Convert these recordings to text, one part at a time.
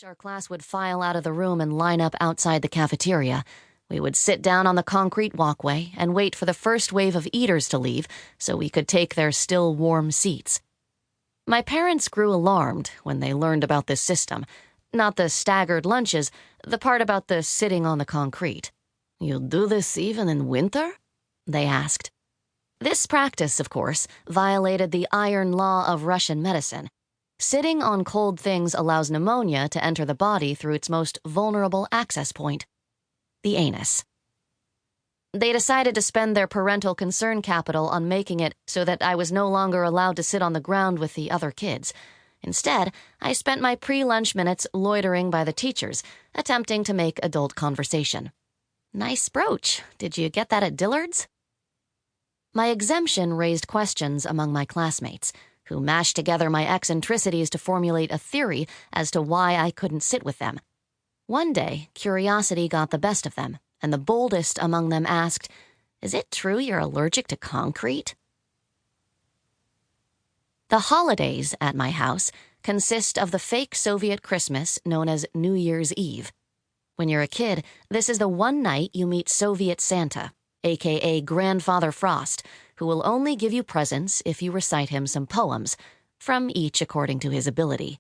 lunch, our class would file out of the room and line up outside the cafeteria. We would sit down on the concrete walkway and wait for the first wave of eaters to leave so we could take their still warm seats. My parents grew alarmed when they learned about this system. Not the staggered lunches, the part about the sitting on the concrete. "You'll do this even in winter?" they asked. This practice, of course, violated the iron law of Russian medicine. Sitting on cold things allows pneumonia to enter the body through its most vulnerable access point, the anus. They decided to spend their parental concern capital on making it so that I was no longer allowed to sit on the ground with the other kids. Instead, I spent my pre-lunch minutes loitering by the teachers, attempting to make adult conversation. "Nice brooch. Did you get that at Dillard's?" My exemption raised questions among my classmates, who mashed together my eccentricities to formulate a theory as to why I couldn't sit with them. One day, curiosity got the best of them, and the boldest among them asked, "Is it true you're allergic to concrete?" The holidays at my house consist of the fake Soviet Christmas known as New Year's Eve. When you're a kid, this is the one night you meet Soviet Santa, aka Grandfather Frost, who will only give you presents if you recite him some poems, from each according to his ability.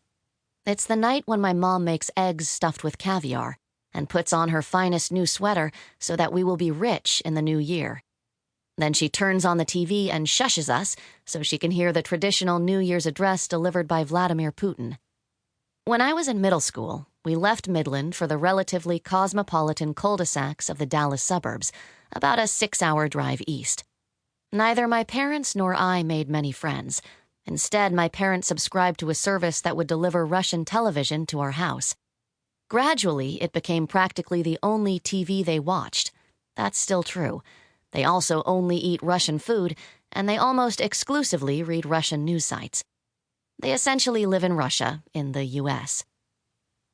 It's the night when my mom makes eggs stuffed with caviar and puts on her finest new sweater so that we will be rich in the new year. Then she turns on the TV and shushes us so she can hear the traditional New Year's address delivered by Vladimir Putin. When I was in middle school, we left Midland for the relatively cosmopolitan cul-de-sacs of the Dallas suburbs, about a 6-hour drive east. Neither my parents nor I made many friends. Instead, my parents subscribed to a service that would deliver Russian television to our house. Gradually, it became practically the only TV they watched. That's still true. They also only eat Russian food, and they almost exclusively read Russian news sites. They essentially live in Russia, in the U.S.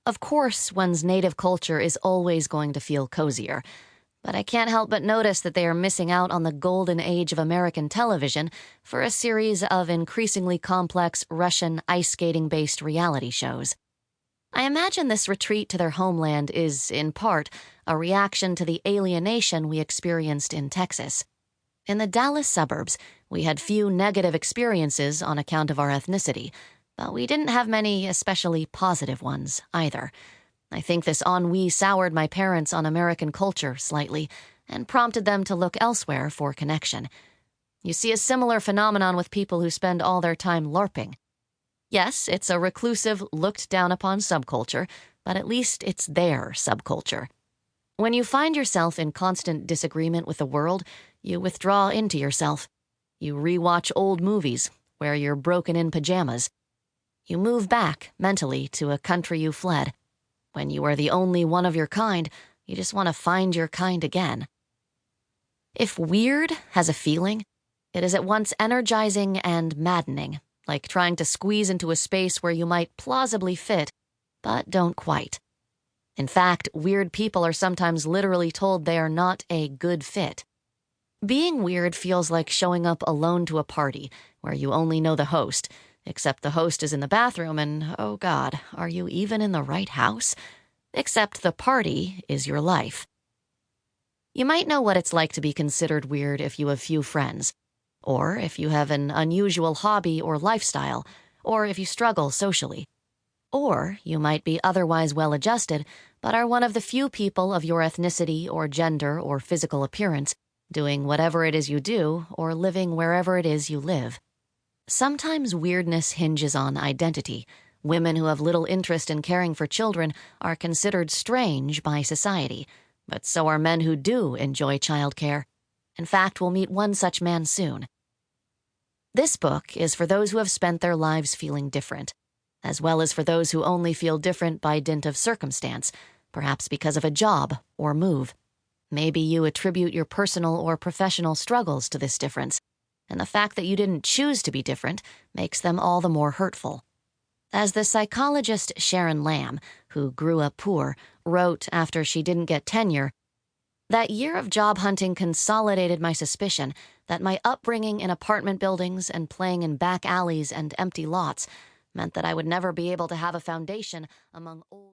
Of course, one's native culture is always going to feel cozier, but I can't help but notice that they are missing out on the golden age of American television for a series of increasingly complex Russian ice skating-based reality shows. I imagine this retreat to their homeland is, in part, a reaction to the alienation we experienced in Texas. In the Dallas suburbs, we had few negative experiences on account of our ethnicity, but we didn't have many especially positive ones either. I think this ennui soured my parents on American culture slightly and prompted them to look elsewhere for connection. You see a similar phenomenon with people who spend all their time LARPing. Yes, it's a reclusive, looked-down-upon subculture, but at least it's their subculture. When you find yourself in constant disagreement with the world, you withdraw into yourself. You rewatch old movies, wear your broken-in pajamas. You move back, mentally, to a country you fled. When you are the only one of your kind, you just want to find your kind again. If weird has a feeling, it is at once energizing and maddening, like trying to squeeze into a space where you might plausibly fit, but don't quite. In fact, weird people are sometimes literally told they are not a good fit. Being weird feels like showing up alone to a party where you only know the host, except the host is in the bathroom and, oh God, are you even in the right house? Except the party is your life. You might know what it's like to be considered weird if you have few friends, or if you have an unusual hobby or lifestyle, or if you struggle socially. Or you might be otherwise well-adjusted, but are one of the few people of your ethnicity or gender or physical appearance doing whatever it is you do or living wherever it is you live. Sometimes weirdness hinges on identity. Women who have little interest in caring for children are considered strange by society, but so are men who do enjoy childcare. In fact, we'll meet one such man soon. This book is for those who have spent their lives feeling different, as well as for those who only feel different by dint of circumstance, perhaps because of a job or move. Maybe you attribute your personal or professional struggles to this difference, and the fact that you didn't choose to be different makes them all the more hurtful. As the psychologist Sharon Lamb, who grew up poor, wrote after she didn't get tenure, "That year of job hunting consolidated my suspicion that my upbringing in apartment buildings and playing in back alleys and empty lots meant that I would never be able to have a foundation among old..."